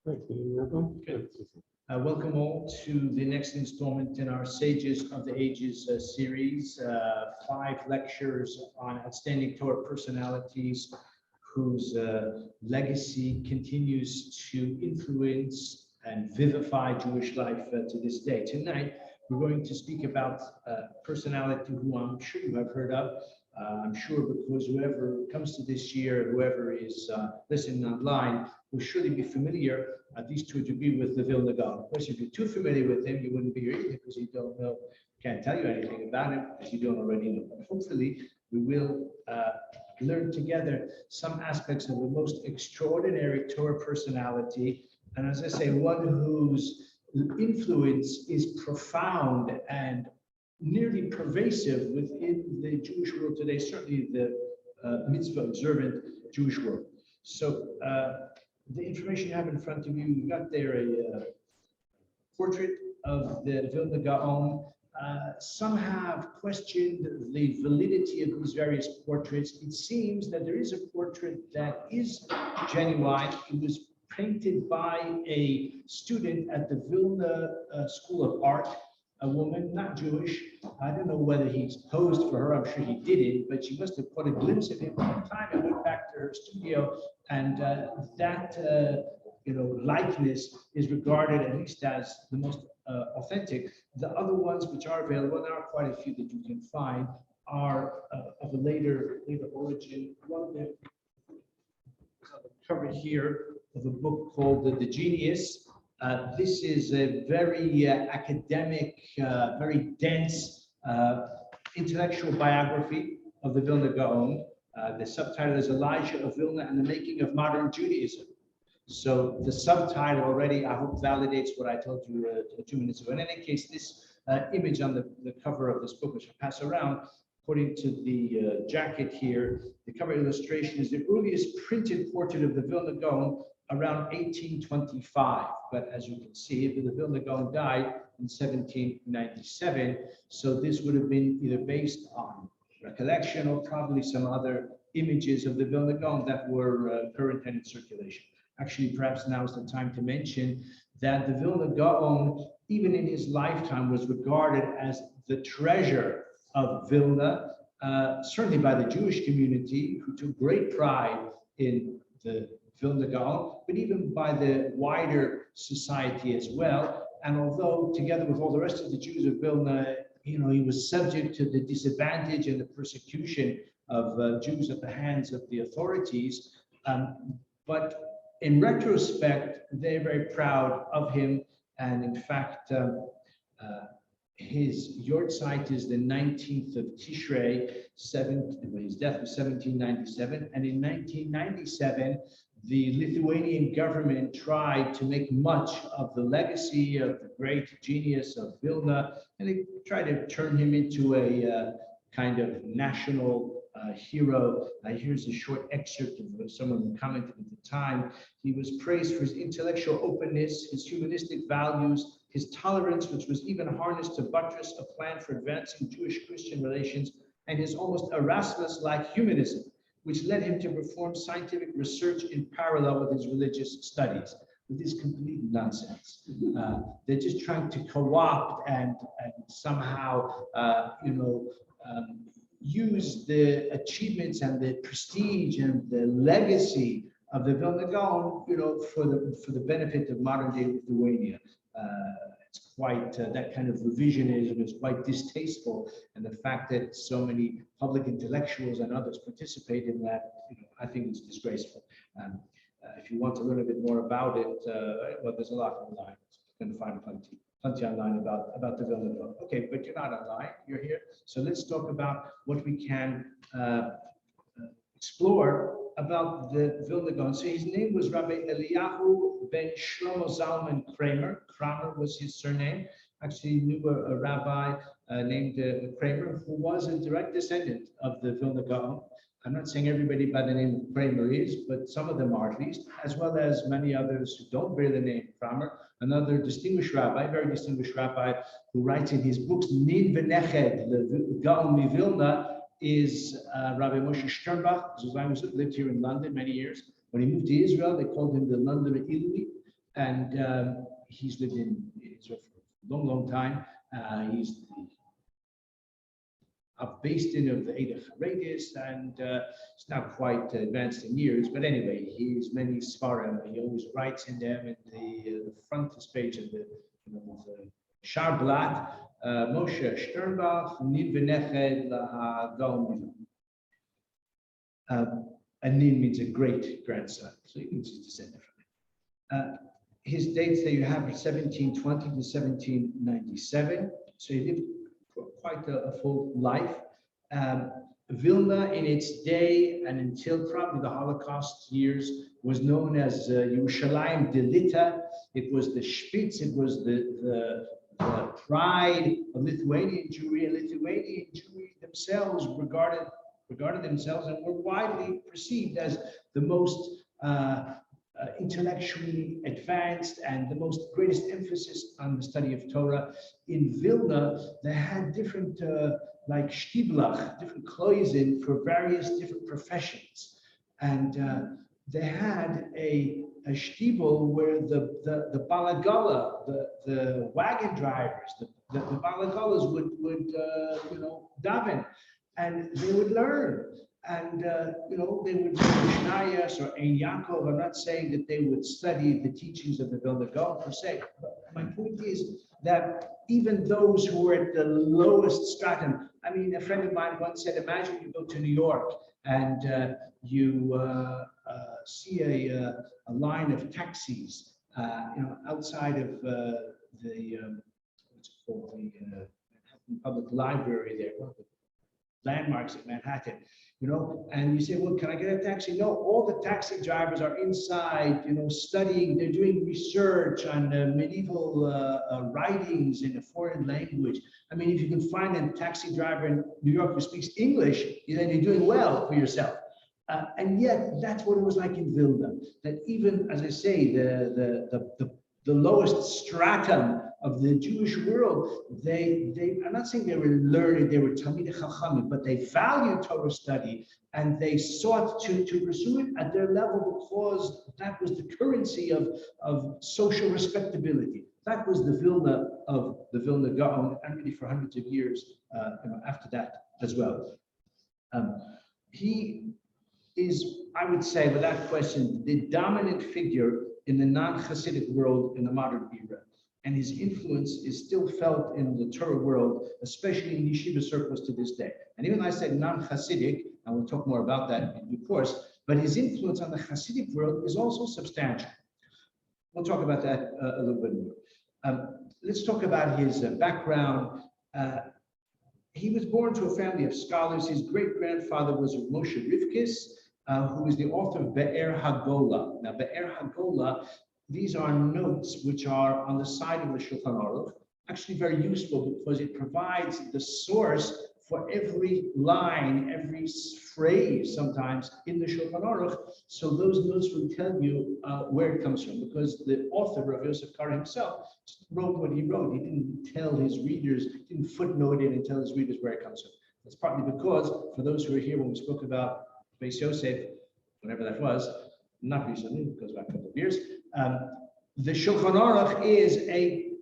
Good. Welcome all to the next installment in our Sages of the Ages series, 5 lectures on outstanding Torah personalities whose legacy continues to influence and vivify Jewish life to this day. Tonight, we're going to speak about a personality who I'm sure you have heard of. I'm sure because whoever comes to this year, whoever is listening online, will surely be familiar, at least to a degree, with the Vilna Gaon. Of course, if you're too familiar with him, you wouldn't be here either because you don't know, can't tell you anything about him because you don't already know. But hopefully, we will learn together some aspects of the most extraordinary Torah personality. And as I say, one whose influence is profound and nearly pervasive within the Jewish world today, certainly the mitzvah observant Jewish world. So the information you have in front of you, you've got there a portrait of the Vilna Gaon. Some have questioned the validity of these various portraits. It seems that there is a portrait that is genuine. It was painted by a student at the Vilna School of Art, a woman, not Jewish. I don't know whether he's posed for her. I'm sure he didn't, but she must have caught a glimpse of him one time and went back to her studio. And that likeness is regarded at least as the most authentic. The other ones which are available, and there are quite a few that you can find, are of a later origin. One that covered here of a book called The Genius. This is a very academic, very dense intellectual biography of the Vilna Gaon. The subtitle is Elijah of Vilna and the Making of Modern Judaism. So the subtitle already, I hope, validates what I told you 2 minutes ago. In any case, this image on the cover of this book, which I pass around, according to the jacket here, the cover illustration is the earliest printed portrait of the Vilna Gaon around 1825. But as you can see, the Vilna Gaon died in 1797. So this would have been either based on recollection or probably some other images of the Vilna Gaon that were current and in circulation. Actually, perhaps now is the time to mention that the Vilna Gaon, even in his lifetime, was regarded as the treasure of Vilna, certainly by the Jewish community, who took great pride in the Vilna Gaon, but even by the wider society as well. And although, together with all the rest of the Jews of Vilna, he was subject to the disadvantage and the persecution of Jews at the hands of the authorities, but in retrospect, they're very proud of him. And in fact, his yahrzeit is the 19th of Tishrei, his death was 1797. And in 1997, the Lithuanian government tried to make much of the legacy of the great genius of Vilna, and they tried to turn him into a kind of national hero. Here's a short excerpt of someone who commented at the time. He was praised for his intellectual openness, his humanistic values, his tolerance, which was even harnessed to buttress a plan for advancing Jewish-Christian relations, and his almost Erasmus-like humanism, which led him to perform scientific research in parallel with his religious studies. This is complete nonsense. They're just trying to co-opt and somehow, use the achievements and the prestige and the legacy of the Vilna Gaon, for the benefit of modern-day Lithuania. It's quite that kind of revisionism is quite distasteful, and the fact that so many public intellectuals and others participate in that, I think is disgraceful. If you want to learn a bit more about it, well, there's a lot online. You can find plenty online about the Vilna Gaon. Okay, but you're not online, you're here. So let's talk about what we can explore about the Vilna Gaon. So his name was Rabbi Eliyahu ben Shlomo Zalman Kramer. Kramer was his surname. Actually knew a rabbi named Kramer, who was a direct descendant of the Vilna Gaon. I'm not saying everybody by the name of Kramer is, but some of them are at least, as well as many others who don't bear the name Kramer. Another distinguished rabbi, very distinguished rabbi, who writes in his books, Nin V'Neched, the Gaon Vilna, is Rabbi Moshe Sternbach. Zuzan lived here in London many years. When he moved to Israel, they called him the Londoner Ilui. and he's lived in Israel for a long, long time. He's based in of the Eidah Charedis, and he's now quite advanced in years. But anyway, he's many Svarim. He always writes in them in the frontispiece of the Sharblat, Moshe Sternbach, Nin V'neched Gaon. And Nin means a great grandson, so he means he's descended from it. His dates that you have are 1720 to 1797. So he lived quite a full life. Vilna in its day and until probably the Holocaust years was known as Yerushalayim Delita. It was the Spitz, it was the pride of Lithuanian Jewry, and Lithuanian Jewry themselves regarded themselves and were widely perceived as the most intellectually advanced and the most greatest emphasis on the study of Torah. In Vilna, they had different like shtiblach, different kloizin for various different professions, and they had a shtibel where the balagala, the wagon drivers, the balagalas would daven, and they would learn. And they would do Mishnayos or Ein Yaakov. I'm not saying that they would study the teachings of the Vilna Gaon per se, but my point is that even those who were at the lowest stratum, I mean, a friend of mine once said, imagine you go to New York and you see a line of taxis, outside of the what's it called, the Manhattan Public Library there, one of the landmarks of Manhattan. And you say, well, can I get a taxi? No, all the taxi drivers are inside, studying. They're doing research on medieval writings in a foreign language. I mean, if you can find a taxi driver in New York who speaks English, then you're doing well for yourself. And yet, that's what it was like in Vilna. That even, as I say, the lowest stratum of the Jewish world, I'm not saying they were learned, they were Talmidei Chachamim, but they valued Torah study and they sought to pursue it at their level because that was the currency of social respectability. That was the Vilna of the Vilna Gaon, and really for hundreds of years after that as well. He is, I would say, without question, the dominant figure in the non-Hasidic world in the modern era. And his influence is still felt in the Torah world, especially in yeshiva circles to this day. And even I said non-Hasidic, and we'll talk more about that in due course, but his influence on the Hasidic world is also substantial. We'll talk about that a little bit more. Let's talk about his background. He was born to a family of scholars. His great-grandfather was Moshe Rivkis, who is the author of Be'er Hagola. Now, Be'er Hagola, these are notes which are on the side of the Shulchan Aruch, actually very useful because it provides the source for every line, every phrase sometimes in the Shulchan Aruch. So those notes will tell you where it comes from, because the author, Rav Yosef Karo himself, wrote what he wrote. He didn't tell his readers, didn't footnote it and tell his readers where it comes from. That's partly because, for those who are here when we spoke about Beis Yosef, whenever that was, not recently, it goes back a couple of years, the Shulchan Aruch is a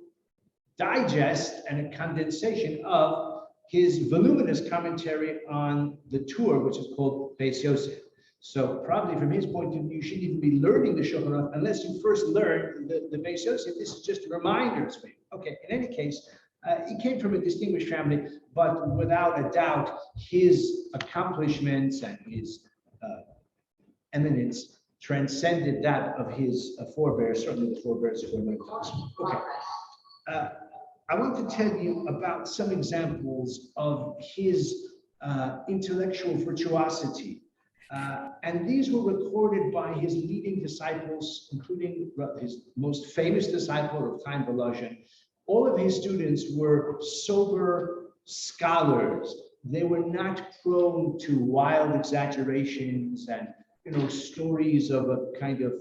digest and a condensation of his voluminous commentary on the Torah, which is called Beis Yosef. So probably from his point of view, you shouldn't even be learning the Shulchan Aruch unless you first learn the Beis Yosef. This is just reminders for you. Okay, in any case, he came from a distinguished family, but without a doubt, his accomplishments and his eminence transcended that of his forebears, certainly the forebears who were very close. Okay. I want to tell you about some examples of his intellectual virtuosity. And these were recorded by his leading disciples, including his most famous disciple, Rav Chaim Volozhin. All of his students were sober scholars. They were not prone to wild exaggerations and stories of a kind of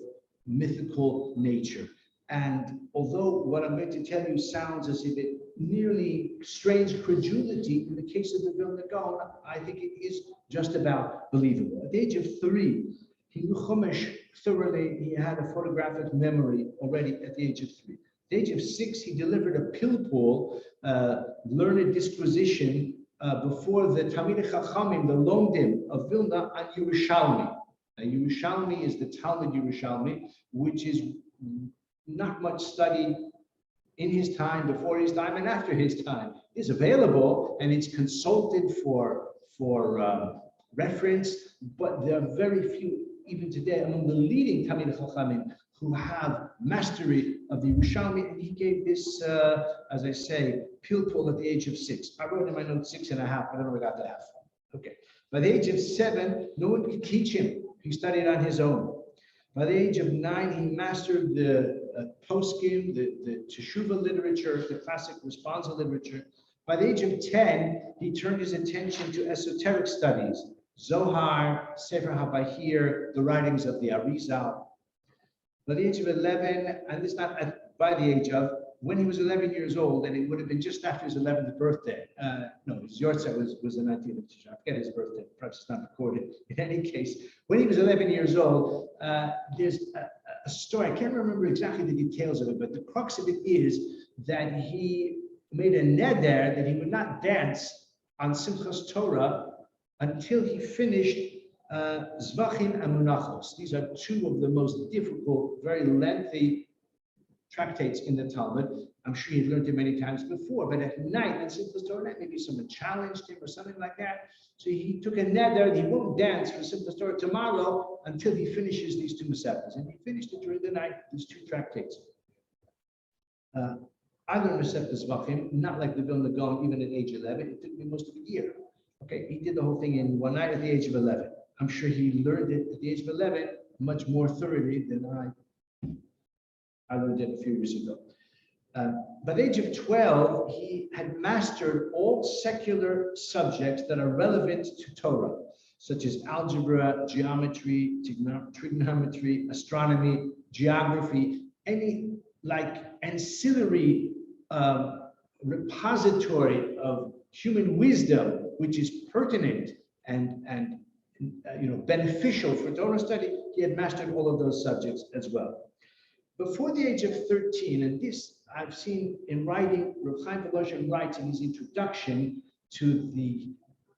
mythical nature. And although what I'm going to tell you sounds as if it nearly strange credulity in the case of the Vilna Gaon, I think it is just about believable. At the age of 3, He knew Chumash thoroughly. He had a photographic memory already at the age of 3. At the age of 6, he delivered a pilpul, learned disquisition, before the Talmidei Chachamim, the Lomdim of Vilna, on Yerushalmi. Now, Yerushalmi is the Talmud Yerushalmi, which is not much studied in his time, before his time, and after his time. It's available and it's consulted for reference, but there are very few, even today, among the leading Talmidei Chachamim who have mastery of the Yerushalmi, and he gave this, as I say, pilpul at the age of 6. I wrote in my notes 6.5. I don't know where I got the half. Okay. By the age of 7, no one could teach him. He studied on his own. By the age of 9, he mastered the poskim, the teshuva literature, the classic responsa literature. By the age of 10, he turned his attention to esoteric studies, Zohar, Sefer HaBahir, the writings of the Arizal. By the age of 11, and this not by the age of, when he was 11 years old, and it would have been just after his 11th birthday. No, his Yortzeit was the 19th. I forget his birthday. Perhaps it's not recorded. In any case, when he was 11 years old, there's a story. I can't remember exactly the details of it, but the crux of it is that he made a neder that he would not dance on Simchas Torah until he finished Zvachim and Munachos. These are two of the most difficult, very lengthy tractates in the Talmud. I'm sure you've learned it many times before, but at night, on Simchas Torah, maybe someone challenged him or something like that. So he took a neder, he won't dance for Simchas Torah tomorrow until he finishes these two Masechtas. And he finished it during the night, these two tractates. I learned Masechtas Zvachim, not like the Vilna Gaon, even at age 11. It took me most of a year. Okay, he did the whole thing in one night at the age of 11. I'm sure he learned it at the age of 11 much more thoroughly than I learned it a few years ago. By the age of 12, he had mastered all secular subjects that are relevant to Torah, such as algebra, geometry, trigonometry, astronomy, geography, any like ancillary repository of human wisdom, which is pertinent and beneficial for Torah study. He had mastered all of those subjects as well. Before the age of 13, and this I've seen in writing, Reb Chaim Volozhin writes in his introduction to the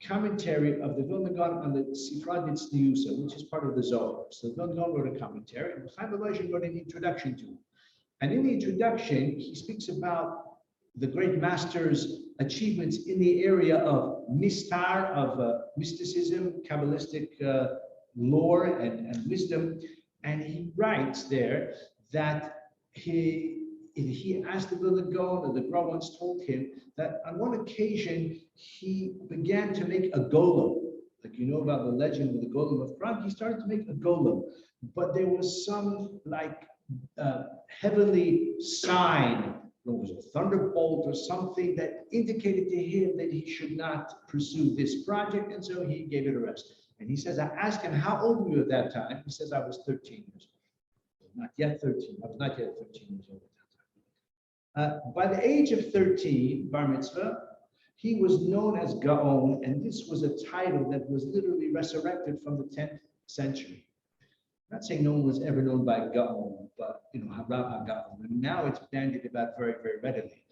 commentary of the Vilna Gaon on the Sifra Ditzniusa, which is part of the Zohar. So the Vilna Gaon wrote a commentary, and Reb Chaim Volozhin wrote an introduction to it. And in the introduction, he speaks about the great master's achievements in the area of mistar, of mysticism, Kabbalistic lore and wisdom. And he writes there that he asked the Vilna Gaon, or the Gra once told him that on one occasion he began to make a golem. Like you know about the legend of the golem of Prague, he started to make a golem, but there was some like heavenly sign. It was a thunderbolt or something that indicated to him that he should not pursue this project, and so he gave it a rest. And he says, I asked him, how old were you at that time? He says, I was 13 years old. Not yet 13. I was not yet 13 years old at that time. By the age of 13, bar mitzvah, he was known as Gaon, and this was a title that was literally resurrected from the 10th century. I'm not saying no one was ever known by Gaon, but Rav Gaon. And now it's bandied about very, very readily.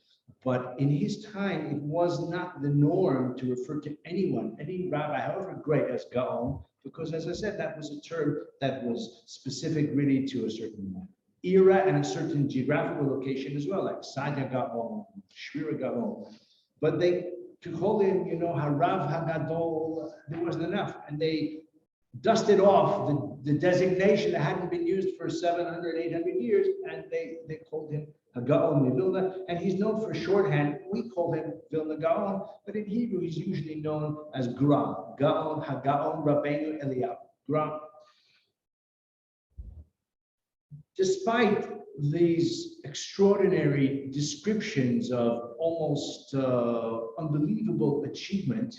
But in his time, it was not the norm to refer to anyone, any rabbi, however great, as Gaon, because as I said, that was a term that was specific really to a certain era and a certain geographical location as well, like Sadia Gaon, Shvira Gaon. But to call him, Harav Hagadol, there wasn't enough. And they dusted off the designation that hadn't been used for 700, 800 years, and they called him Gaon Vilna, and he's known for shorthand. We call him Vilna Gaon, but in Hebrew he's usually known as Gra, Gaon HaGaon Rabbeinu Eliyahu, Gra. Despite these extraordinary descriptions of almost unbelievable achievement,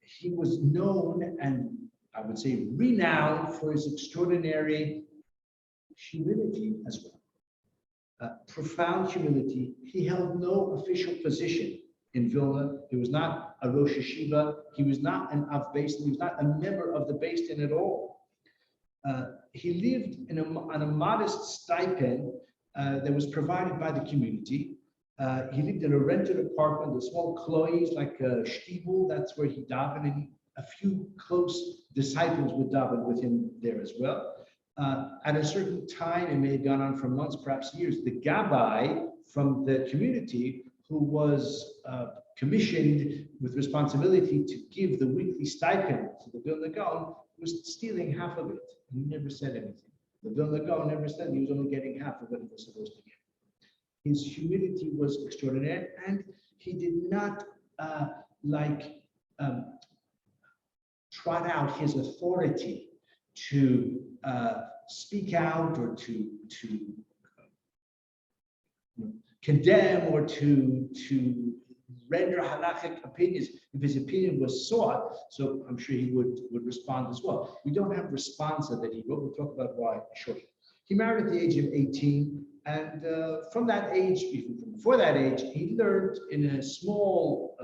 he was known and I would say renowned for his extraordinary humility as well. Profound humility. He held no official position in Vilna. He was not a Rosh Yeshiva. He was not an Av Beis Din. He was not a member of the Beis Din at all. He lived on a modest stipend that was provided by the community. He lived in a rented apartment, a small klois, like a shtibel. That's where he davened, and a few close disciples would daven with him there as well. At a certain time, it may have gone on for months, perhaps years, the gabbai from the community, who was commissioned with responsibility to give the weekly stipend to the Vilna Gaon, was stealing half of it. He never said anything. The Vilna Gaon never said he was only getting half of what he was supposed to get. His humility was extraordinary, and he did not trot out his authority to speak out or to condemn or to render halachic opinions. If his opinion was sought, so I'm sure he would respond as well. We don't have responsa that he wrote. We'll talk about why shortly. He married at the age of 18, and from that age, even from before that age, he learned in a small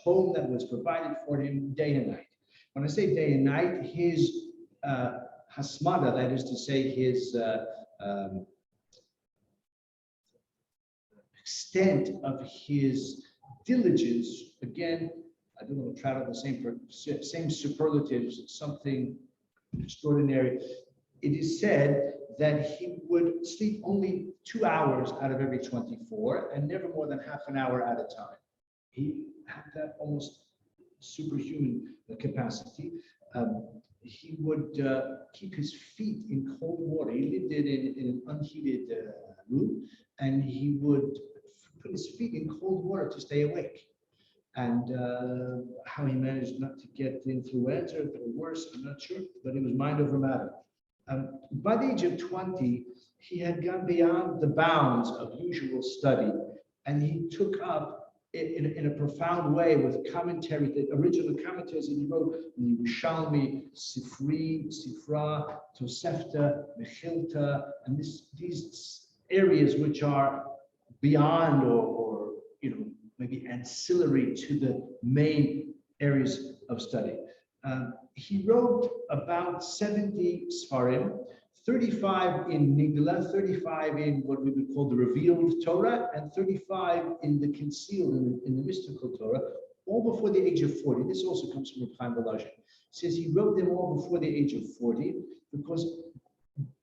home that was provided for him day and night. When I say day and night, his hasmada, that is to say, his extent of his diligence, again, I don't want to try to the same superlatives, something extraordinary. It is said that he would sleep only 2 hours out of every 24 and never more than half an hour at a time. He had that almost superhuman capacity. He would keep his feet in cold water. He lived in an unheated room, and he would put his feet in cold water to stay awake. And how he managed not to get influenza or worse, I'm not sure, but it was mind over matter. By the age of 20, he had gone beyond the bounds of usual study, and he took up in a profound way with commentary, the original commentaries that he wrote, Yerushalmi, Sifri, Sifra, Tosefta, Mechilta, and these areas which are beyond or maybe ancillary to the main areas of study. He wrote about 70 Sfarim, 35 in Nigla, 35 in what we would call the revealed Torah, and 35 in the concealed, in the mystical Torah, all before the age of 40. This also comes from Chaim Volozhin. Says he wrote them all before the age of 40 because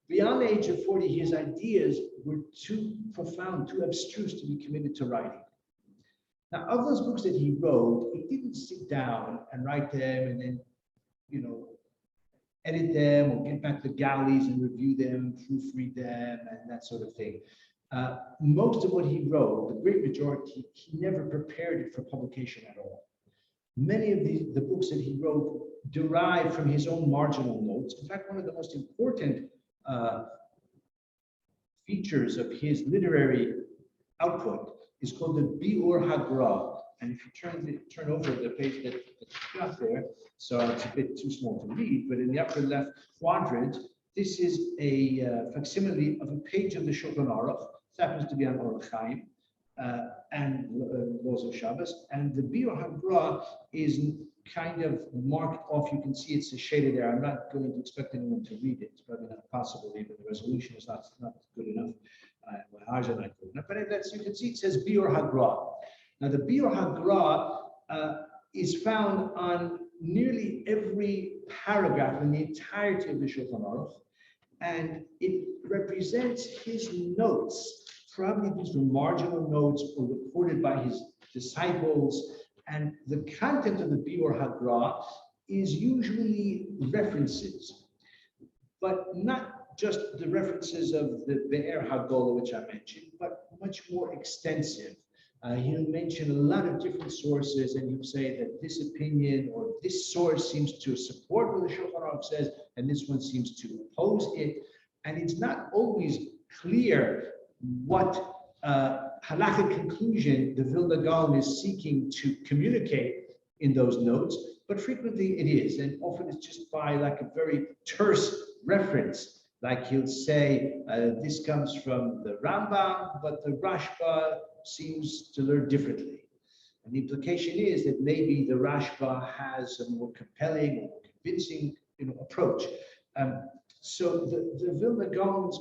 beyond the age of 40, his ideas were too profound, too abstruse to be committed to writing. Now, of those books that he wrote, he didn't sit down and write them and then, edit them or get back the galleys and review them, proofread them, and that sort of thing. Most of what he wrote, the great majority, he never prepared it for publication at all. Many of the books that he wrote derive from his own marginal notes. In fact, one of the most important features of his literary output is called the Biur Hagra. And if you turn over the page that you got there, so it's a bit too small to read, but in the upper left quadrant, this is a facsimile of a page of the Shulchan Aruch. It happens to be on Orach Chaim and Laws of Shabbos. And the Biur Hagra is kind of marked off. You can see it's shaded there. I'm not going to expect anyone to read it. It's probably not possible. Even the resolution is not good enough. But as you can see, it says Biur Hagra. Now, the Biur Hagra is found on nearly every paragraph in the entirety of the Shulchan Aruch, and it represents his notes. Probably these were marginal notes or recorded by his disciples, and the content of the Biur Hagra is usually references, but not just the references of the Be'er Hagolah, which I mentioned, but much more extensive. He'll mention a lot of different sources, and he'll say that this opinion or this source seems to support what the Shulchan Aruch says, and this one seems to oppose it. And it's not always clear what halakhic conclusion the Vilna Gaon is seeking to communicate in those notes, but frequently it is, and often it's just by like a very terse reference. Like he'll say, this comes from the Rambam, but the Rashba seems to learn differently. And the implication is that maybe the Rashba has a more compelling or convincing approach. So the Vilna Gaon's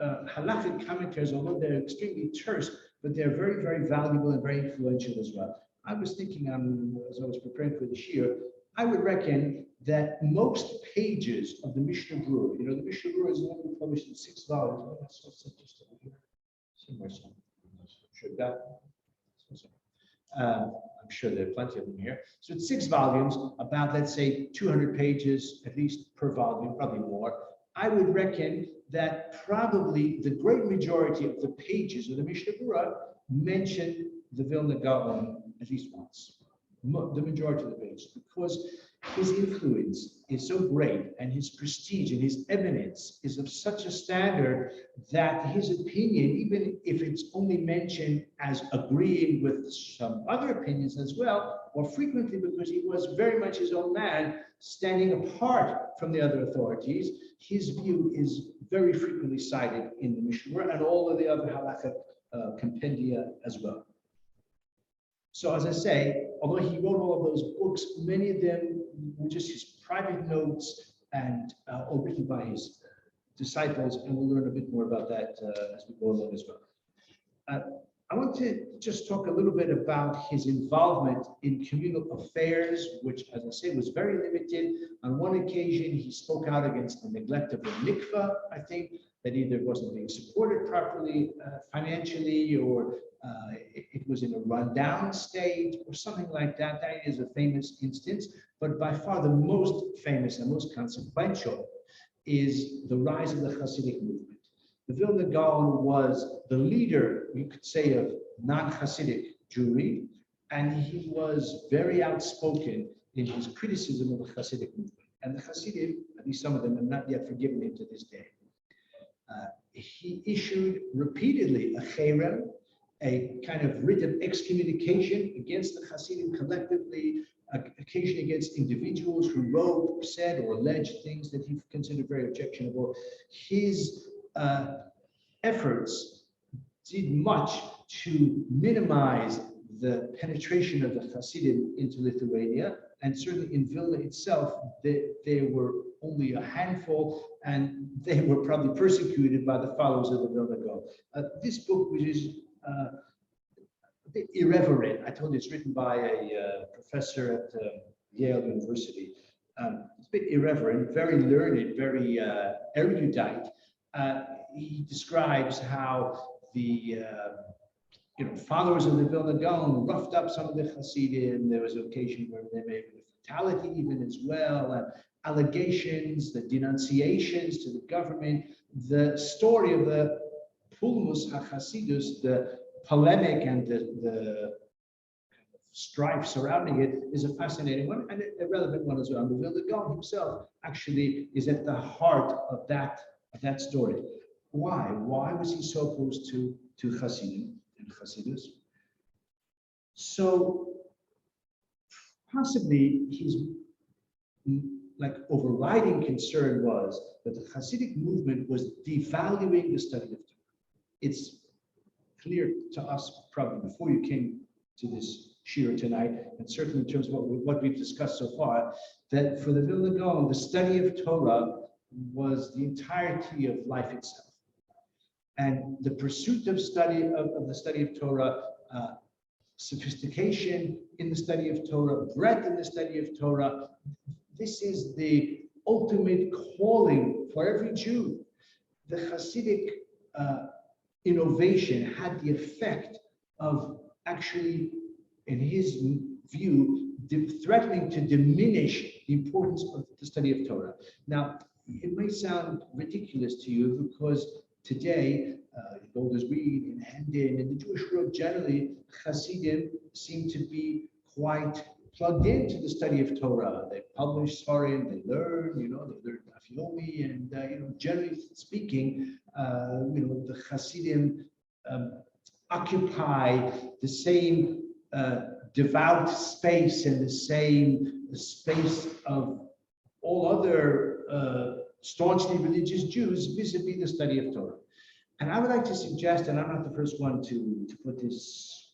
halachic commentaries, although they're extremely terse, but they're very, very valuable and very influential as well. I was thinking, as I was preparing for this year, I would reckon that most pages of the Mishnah Berurah, the Mishnah Berurah is only published in 6 volumes. Oh, that's just over here. Somewhere. Sure that. I'm sure there are plenty of them here. So it's 6 volumes, about, let's say, 200 pages, at least per volume, probably more. I would reckon that probably the great majority of the pages of the Mishnah Berurah mention the Vilna Gaon at least once. The majority of the pages, because his influence is so great and his prestige and his eminence is of such a standard that his opinion, even if it's only mentioned as agreeing with some other opinions as well, or frequently because he was very much his own man, standing apart from the other authorities, his view is very frequently cited in the Mishnah and all of the other halakhic compendia as well. So as I say, although he wrote all of those books, many of them were just his private notes and all written by his disciples, and we'll learn a bit more about that as we go along as well. I want to just talk a little bit about his involvement in communal affairs, which, as I say, was very limited. On one occasion, he spoke out against the neglect of the mikveh, I think, that either wasn't being supported properly financially, or it was in a rundown state, or something like that. That is a famous instance, but by far the most famous and most consequential is the rise of the Hasidic movement. The Vilna Gaon was the leader, you could say, of non-Hasidic Jewry, and he was very outspoken in his criticism of the Hasidic movement. And the Hasidim, at least some of them, have not yet forgiven him to this day. He issued repeatedly a cherem, a kind of writ of excommunication against the Hasidim collectively, occasionally against individuals who wrote, said, or alleged things that he considered very objectionable. His efforts did much to minimize the penetration of the Hasidim into Lithuania, and certainly in Vilna itself, there were only a handful, and they were probably persecuted by the followers of the Vilna Gaon. This book, which is a bit irreverent, I told you it's written by a professor at Yale University. It's a bit irreverent, very learned, very erudite. He describes how the followers of the Vilna Gaon roughed up some of the Hasidim. There was an occasion where they made a fatality even as well, and allegations, the denunciations to the government, the story of the Pulmus HaChasidus, the polemic and the strife surrounding it is a fascinating one and a relevant one as well. And the Vilna Gaon himself actually is at the heart of that story. Why? Why was he so opposed to Hasidim and Hasidus? So possibly his overriding concern was that the Hasidic movement was devaluing the study of Torah. It's clear to us probably before you came to this shiur tonight, and certainly in terms of what we've discussed so far, that for the Vilna Gaon, the study of Torah was the entirety of life itself. And the pursuit of the study of Torah, sophistication in the study of Torah, breadth in the study of Torah, this is the ultimate calling for every Jew. The Hasidic innovation had the effect of actually, in his view, threatening to diminish the importance of the study of Torah. Now, it may sound ridiculous to you because today, in Golders Green, in Hendon, in the Jewish world generally, Hasidim seem to be quite plugged into the study of Torah. They publish Svarim, they learn, they learn Daf and generally speaking, the Hasidim occupy the same devout space and the same space of all other staunchly religious Jews vis-a-vis the study of Torah. And I would like to suggest, and I'm not the first one to put this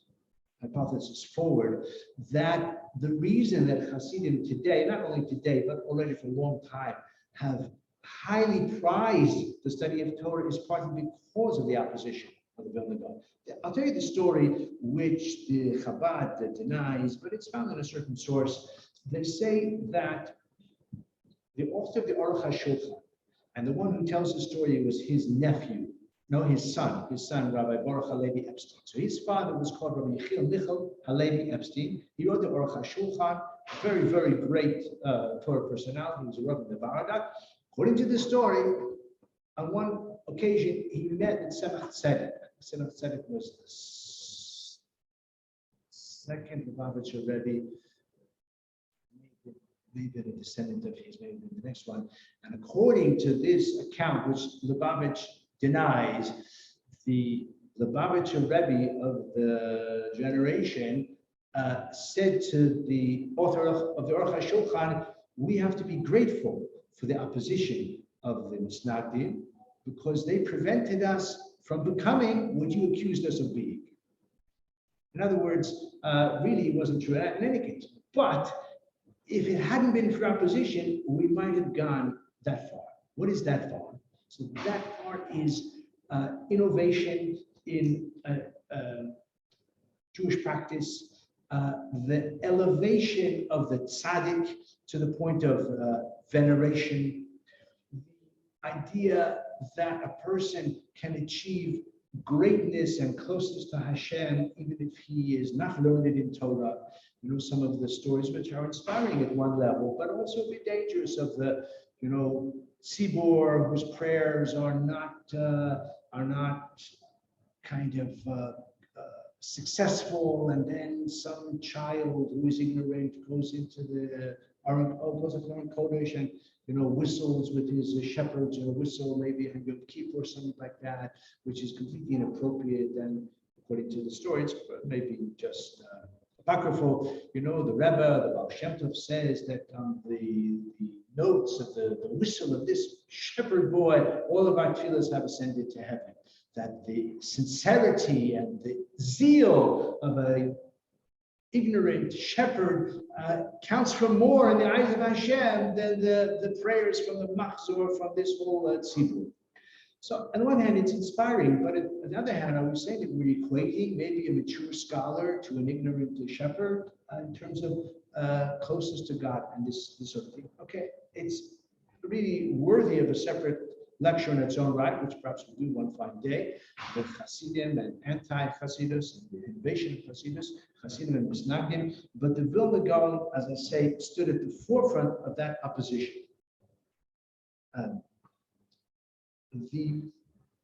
hypothesis forward, that the reason that Hasidim today, not only today, but already for a long time, have highly prized the study of Torah is partly because of the opposition of the Vilna Gaon. I'll tell you the story which the Chabad denies, but it's found in a certain source. They say that the author of the Aruch HaShulchan, and the one who tells the story was his nephew, no, his son, Rabbi Baruch Halevi Epstein. So his father was called Rabbi Yechiel Michal Halevi Epstein. He wrote the Aruch HaShulchan, very, very great Torah personality. He was a Rabbi in the Baradak. According to the story, on one occasion, he met with Tzemach Tzedek. Tzemach Tzedek was the second Lubavitcher Rebbe, maybe a descendant of his, maybe the next one. And according to this account, which Lubavitch denies, the Lubavitcher Rebbe of the generation said to the author of the Aruch HaShulchan, we have to be grateful for the opposition of the Misnagdim because they prevented us from becoming what you accused us of being. In other words, really it wasn't true in any case. But if it hadn't been for opposition, we might have gone that far. What is that far? So that part is innovation in Jewish practice, the elevation of the tzaddik to the point of veneration, the idea that a person can achieve greatness and closeness to Hashem even if he is not learned in Torah. You know, some of the stories which are inspiring at one level, but also a bit dangerous of the, tzibur whose prayers are not kind of successful, and then some child who is ignorant goes into the Aron Kodesh and whistles with his shepherds, or whistle maybe on Yom Kippur or something like that, which is completely inappropriate. And according to the story, it's maybe just apocryphal. The Rebbe, the Baal Shem Tov, says that the notes of the whistle of this shepherd boy, all of our tefillas have ascended to heaven. That the sincerity and the zeal of a ignorant shepherd counts for more in the eyes of Hashem than the prayers from the machzor from this whole tzibur. So on the one hand, it's inspiring, but on the other hand, I was saying that we're equating maybe a mature scholar to an ignorant shepherd in terms of closeness to God and this sort of thing. Okay, it's really worthy of a separate lecture in its own right, which perhaps we'll do one fine day, with Hasidim and anti-Hasidus and the invasion of Hasidus, Hasidim and Misnagdim. But the Vilna Gaon, as I say, stood at the forefront of that opposition. The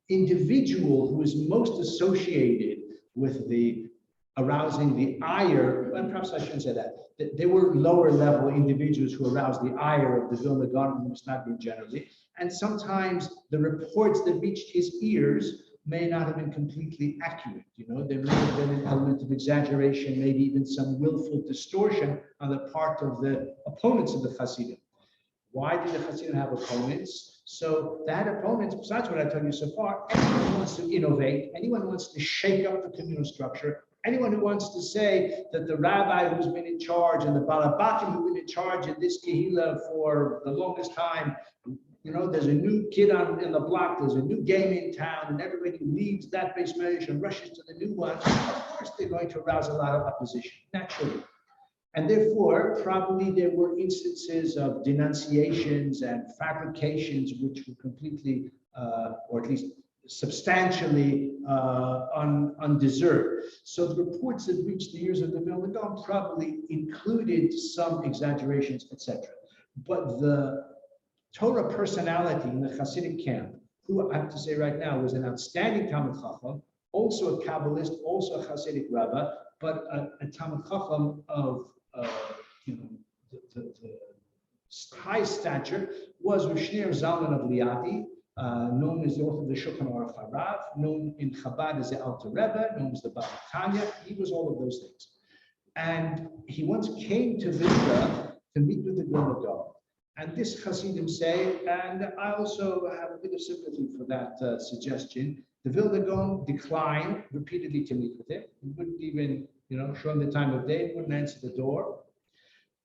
individual who is most associated with the arousing the ire, and perhaps I shouldn't say that, there were lower level individuals who aroused the ire of the Vilna Gaon and Misnagdim generally, and sometimes the reports that reached his ears may not have been completely accurate. There may have been an element of exaggeration, maybe even some willful distortion on the part of the opponents of the Hasidim. Why did the Hasidim have opponents? So they had opponents, besides what I told you so far. Anyone who wants to innovate, anyone who wants to shake up the communal structure, anyone who wants to say that the rabbi who's been in charge and the balabatim who've been in charge in this kehillah for the longest time, there's a new kid in the block, there's a new game in town, and everybody leaves that base measure and rushes to the new one. Of course, they're going to arouse a lot of opposition, naturally. And therefore, probably there were instances of denunciations and fabrications which were completely, or at least substantially undeserved. So the reports that reached the ears of the Vilna Gaon probably included some exaggerations, etc. But the Torah personality in the Hasidic camp, who I have to say right now was an outstanding Talmud Chacham, also a Kabbalist, also a Hasidic rabbi, but a Talmud Chacham of the high stature, was Rav Shneur Zalman of Liadi, known as the author of the Shulchan Aruch HaRav, known in Chabad as the Alter Rebbe, known as the Baal Tanya. He was all of those things. And he once came to Vilna to meet with the Vilna Gaon. And this Hasidim say, and I also have a bit of sympathy for that suggestion, the Vilna Gaon declined repeatedly to meet with him. He wouldn't even, show him the time of day, wouldn't answer the door.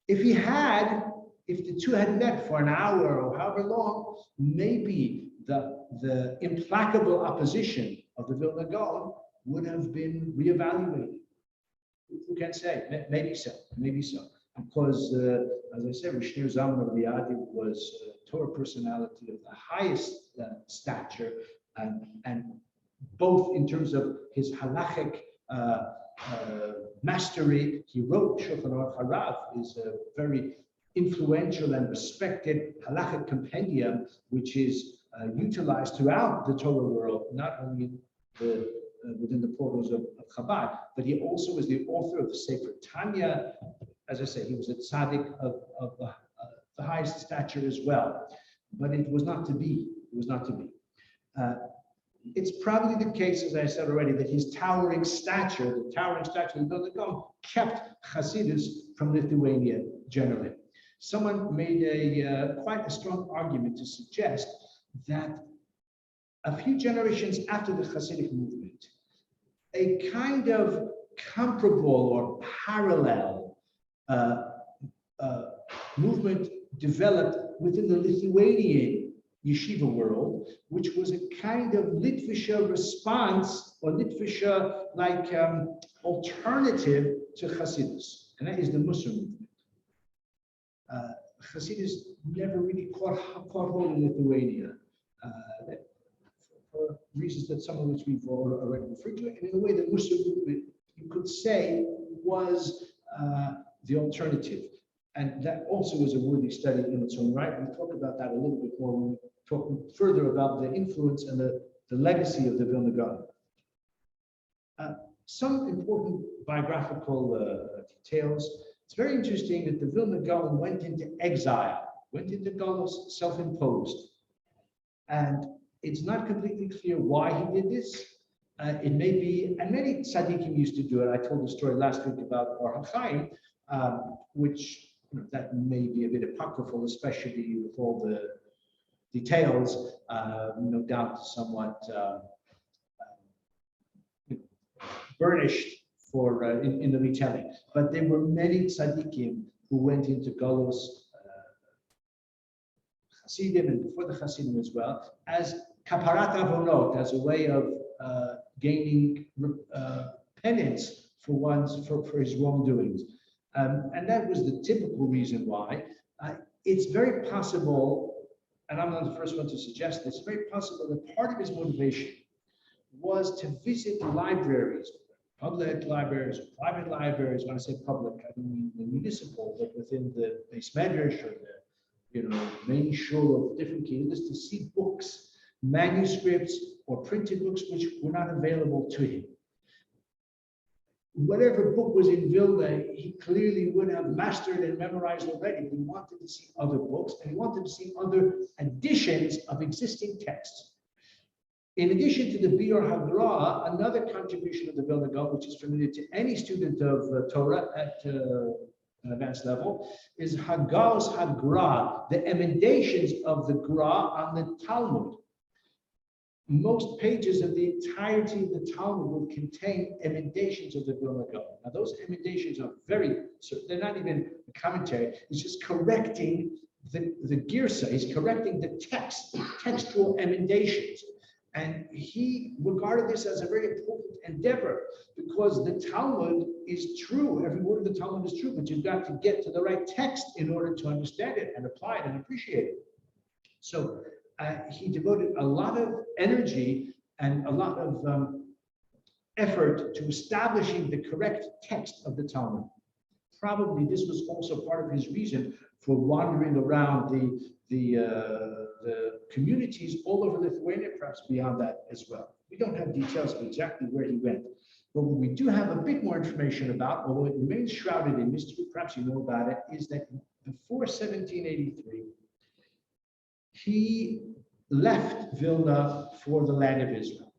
If he had, if the two had met for an hour or however long, maybe the implacable opposition of the Vilna Gaon would have been reevaluated. Who can say? Maybe so. Maybe so. Because, as I said, Rishner Zalman of Liadi was a Torah personality of the highest stature, and both in terms of his halachic mastery. He wrote Shulchan Aruch Harav, is a very influential and respected halachic compendium, which is utilized throughout the Torah world, not only within the portals of Chabad, but he also is the author of the Sefer Tanya. As I say, he was a tzaddik of the highest stature as well, but it was not to be. It was not to be. It's probably the case, as I said already, that his towering stature, the towering stature of the Vilna Gaon, kept Hasidus from Lithuania generally. Someone made quite a strong argument to suggest that a few generations after the Hasidic movement, a kind of comparable or parallel movement developed within the Lithuanian yeshiva world, which was a kind of Litvisha response or Litvisha like alternative to Hasidus, and that is the Muslim movement. Hasidus never really caught hold in Lithuania for reasons that some of which we've already referred to, and in a way the Muslim movement, you could say, was the alternative. And that also is a worthy study in its own right. We'll talk about that a little bit more when we talk further about the influence and the legacy of the Vilna Gaon. Some important biographical details. It's very interesting that the Vilna Gaon went into exile, went into Gaon self-imposed. And it's not completely clear why he did this. It may be, and many tzaddikim used to do it. I told the story last week about Or HaChaim, which that may be a bit apocryphal, especially with all the details, no doubt somewhat burnished for in the retelling. But there were many tzaddikim who went into Galus, Hasidim, and before the Hasidim as well, as kaparat avonot, as a way of gaining penance for his wrongdoings. And that was the typical reason why. It's very possible, and I'm not the first one to suggest this, it's very possible that part of his motivation was to visit libraries, public libraries, private libraries. When I say public, I don't mean the municipal, but within the Beis Medrash or the main shul of different kingdoms, to see books, manuscripts, or printed books which were not available to him. Whatever book was in Vilna, he clearly would have mastered and memorized already. He wanted to see other books, and he wanted to see other editions of existing texts. In addition to the Biur Hagra, another contribution of the Vilna Gaon, which is familiar to any student of Torah at an advanced level, is Haggaos Hagra, the emendations of the Gra on the Talmud. Most pages of the entirety of the Talmud will contain emendations of the Vilna Gaon. Now, those emendations are they're not even a commentary, it's just correcting the girsa, he's correcting the textual emendations. And he regarded this as a very important endeavor because the Talmud is true. Every word of the Talmud is true, but you've got to get to the right text in order to understand it and apply it and appreciate it. So he devoted a lot of energy and a lot of effort to establishing the correct text of the Talmud. Probably this was also part of his reason for wandering around the communities all over Lithuania, perhaps beyond that as well. We don't have details of exactly where he went, but what we do have a bit more information about, although it remains shrouded in mystery, perhaps you know about it, is that before 1783, he left Vilna for the land of Israel.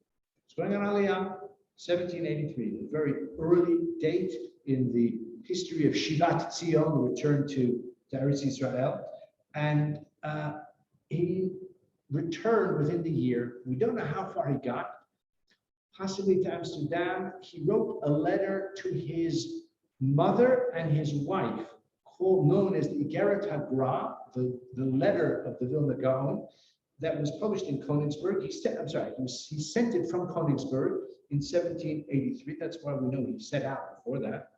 It's going on Aliyah, 1783, a very early date in the history of Shivat Zion, the return to Eretz Israel. And he returned within the year. We don't know how far he got, possibly to Amsterdam. He wrote a letter to his mother and his wife known as the Igeret HaGra, the letter of the Vilna Gaon, that was published in Königsberg. He sent it from Königsberg in 1783. That's why we know he set out before that.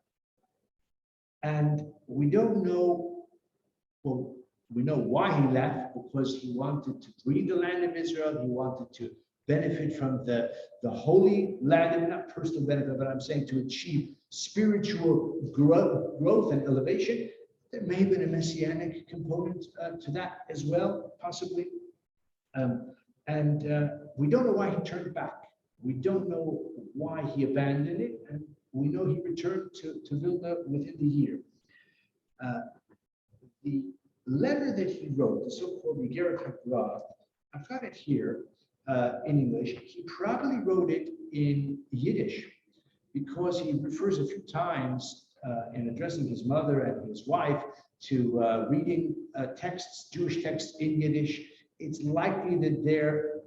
And we don't know, well, we know why he left, because he wanted to free the land of Israel. He wanted to benefit from the holy land, and not personal benefit, but I'm saying to achieve spiritual growth and elevation. There may have been a messianic component to that as well, possibly. We don't know why he turned back. We don't know why he abandoned it, and we know he returned to Vilna within the year. The letter that he wrote, the so-called Igeret HaGra, I've got it here in English. He probably wrote it in Yiddish, because he refers a few times in addressing his mother and his wife to reading texts, Jewish texts in Yiddish. It's likely that their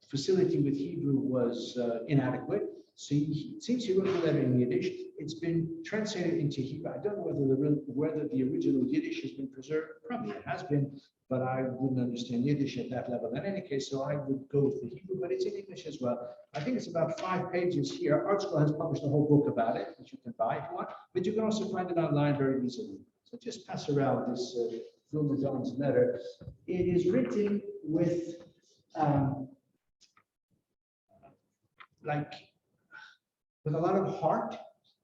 facility with Hebrew was inadequate. So it seems he wrote the letter in Yiddish. It's been translated into Hebrew. I don't know whether the original Yiddish has been preserved. Probably it has been, but I wouldn't understand Yiddish at that level. In any case, so I would go with the Hebrew, but it's in English as well. I think it's about 5 pages here. ArtScroll has published a whole book about it, which you can buy if you want, but you can also find it online very easily. So just pass around this Vilna Gaon's letter. It is written with with a lot of heart,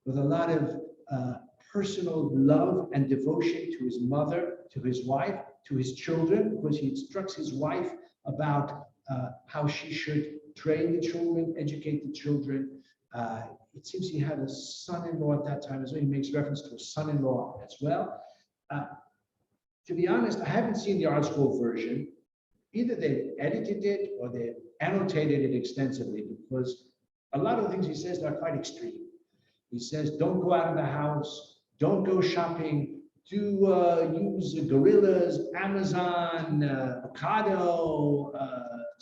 with a lot of personal love and devotion to his mother, to his wife, to his children, because he instructs his wife about how she should train the children, educate the children. It seems he had a son-in-law at that time as well. He makes reference to a son-in-law as well. To be honest, I haven't seen the ArtScroll version. Either they've edited it or they've annotated it extensively, because a lot of the things he says are quite extreme. He says, don't go out of the house, don't go shopping, use Gorillas, Amazon, Ocado,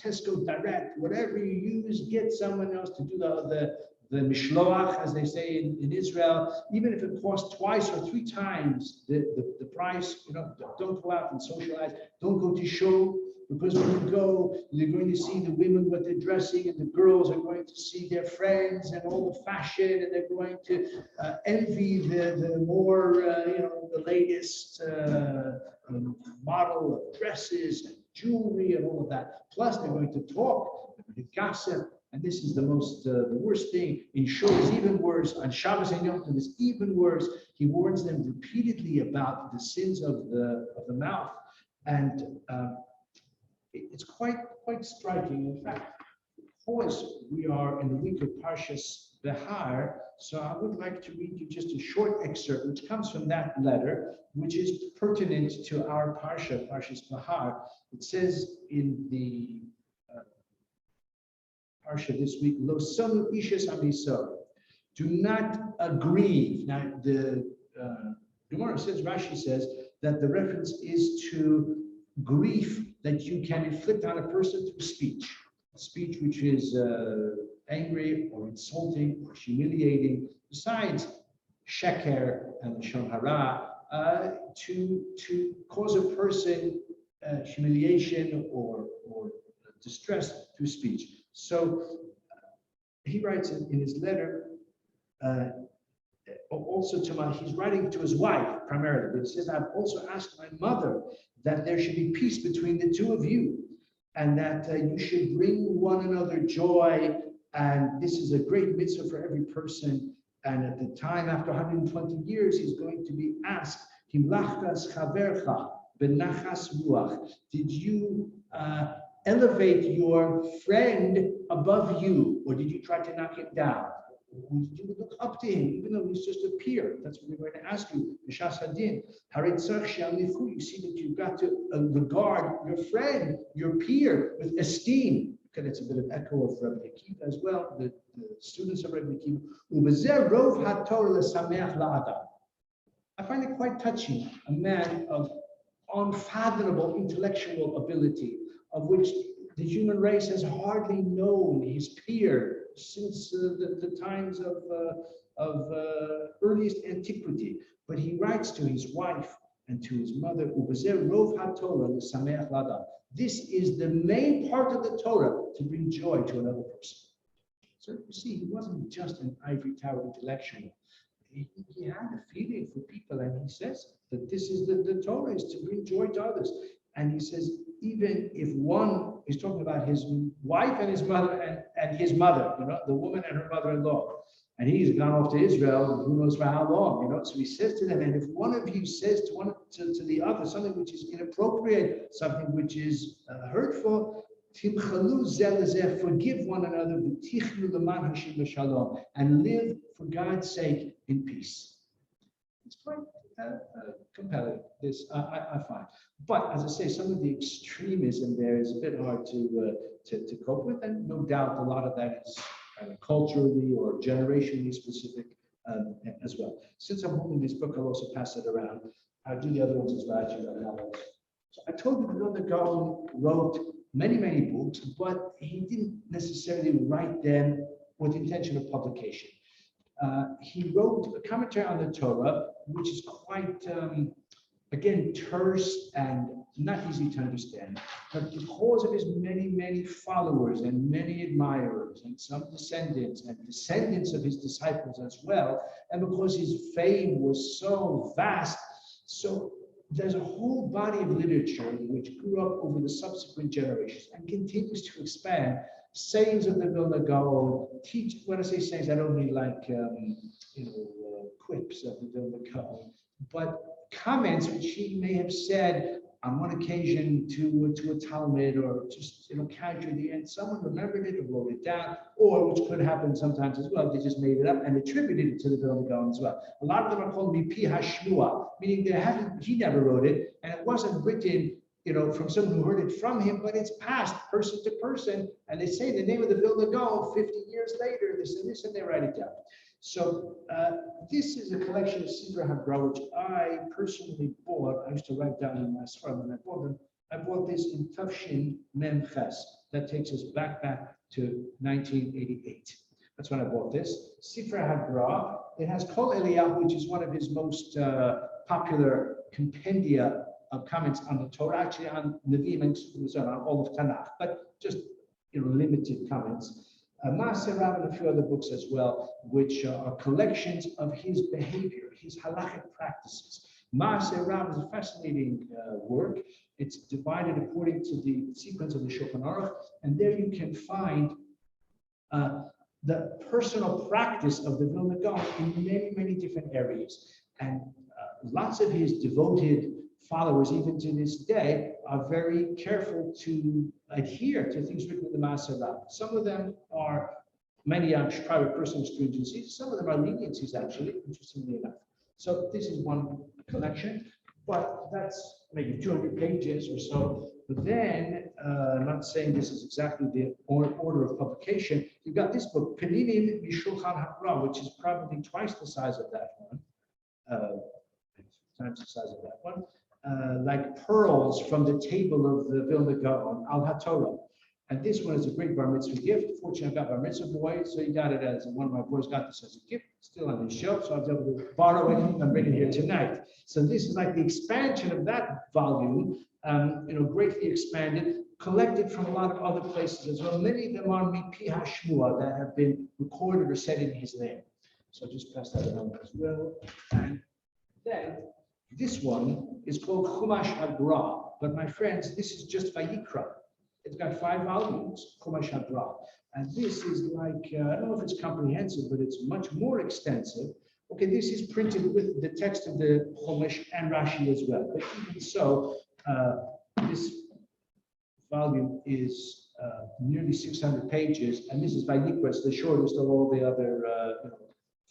Tesco Direct, whatever you use, get someone else to do the mishloach, as they say in Israel, even if it costs 2 or 3 times the price. Don't go out and socialize, don't go to shul. Because when you go, you're going to see the women, what they're dressing, and the girls are going to see their friends and all the fashion, and they're going to envy the more, the latest model of dresses and jewelry and all of that. Plus, they're going to talk, they're going to gossip, and this is the worst thing. In shul is even worse. On Shabbos and Yom Tov is even worse. He warns them repeatedly about the sins of the mouth, and it's quite striking. In fact, because we are in the week of Parshas Behar, so I would like to read you just a short excerpt, which comes from that letter, which is pertinent to our Parsha, Parshas Behar. It says in the Parsha this week, Lo sonu ishes amiso. Do not grieve. Now, the Gemara says, Rashi says, that the reference is to grief that you can inflict on a person through speech which is angry or insulting or humiliating, besides sheker and lashon hara, to cause a person humiliation or distress through speech. So he writes in his letter, also he's writing to his wife primarily, but he says, I've also asked my mother that there should be peace between the two of you, and that you should bring one another joy, and this is a great mitzvah for every person. And at the time, after 120 years, he's going to be asked, did you elevate your friend above you, or did you try to knock him down? Did you look up to him, even though he's just a peer? That's what we're going to ask you. You see that you've got to regard your friend, your peer, with esteem. Okay, it's a bit of echo of Rabbi Akiva as well, the students of Rabbi Akiva. I find it quite touching, a man of unfathomable intellectual ability, of which the human race has hardly known his peer since the times of earliest antiquity. But he writes to his wife and to his mother, this is the main part of the Torah, to bring joy to another person. So you see, he wasn't just an ivory tower intellectual. He had a feeling for people, and he says that this is the Torah is to bring joy to others. And he says, even if one is talking about his wife and his mother and his mother, the woman and her mother-in-law, and he's gone off to Israel, who knows for how long, So he says to them, and if one of you says to the other something which is inappropriate, something which is hurtful, forgive one another, and live for God's sake in peace. It's quite compelling, this I find. But as I say, some of the extremism there is a bit hard to cope with, and no doubt a lot of that is culturally or generationally specific as well. Since I'm holding this book, I'll also pass it around. I'll do the other ones as well. So I told you that Gaon wrote many, many books, but he didn't necessarily write them with the intention of publication. He wrote a commentary on the Torah, which is quite, again, terse and not easy to understand. But because of his many, many followers and many admirers and some descendants and descendants of his disciples as well, and because his fame was so vast, so there's a whole body of literature which grew up over the subsequent generations and continues to expand. Sayings of the Vilna Gaon, when I say sayings, I don't mean like quips of the Vilna Gaon, but comments which he may have said on one occasion to a Talmud, or just casually, and someone remembered it or wrote it down, or which could happen sometimes as well, they just made it up and attributed it to the Vilna Gaon as well. A lot of them are called mipi hashmua, meaning he never wrote it, and it wasn't written from someone who heard it from him, but it's passed person to person, and they say the name of the Vilna Gaon 50 years later, this and this, and they write it down. So this is a collection of Sidra Hagra, which I personally bought. I used to write down in my sfarm when I bought them. I bought this in Tafshin Mem Ches. That takes us back to 1988. That's when I bought this. Sifra Hagra. It has Kol Eliyahu, which is one of his most popular compendia of comments on the Torah, actually on Nevi'im and on all of Tanakh, but just limited comments. Maaseh Rav and a few other books as well, which are collections of his behavior, his halachic practices. Maaseh Rav is a fascinating work. It's divided according to the sequence of the Shulchan Aruch, and there you can find the personal practice of the Vilna Gaon in many, many different areas. And lots of his devoted followers, even to this day, are very careful to adhere to things written in the Maaseh Rav. Some of them are many private personal stringencies. Some of them are leniencies, actually, interestingly enough. So this is one collection, but that's maybe 200 pages or so. But then, I'm not saying this is exactly the order of publication. You've got this book, Peninim Mishulchan Hagra, which is probably twice the size of that one, times the size of that one. Like pearls from the table of the Vilna Gaon, Al HaTorah. And this one is a great bar mitzvah gift. Fortunately, I got bar mitzvah boy, so he got it as one of my boys got this as a gift, still on his shelf, so I was able to borrow it and bring it here tonight. So this is like the expansion of that volume, greatly expanded, collected from a lot of other places as well. Many of them are mipi hashmua that have been recorded or said in his name. So just pass that around as well. And then this one is called Chumash Hagra, but my friends, this is just Vayikra. It's got 5 volumes, Chumash Hagra. And this is like, I don't know if it's comprehensive, but it's much more extensive. Okay, this is printed with the text of the Chumash and Rashi as well. But even so, this volume is nearly 600 pages, and this is Vayikra. It's the shortest of all the other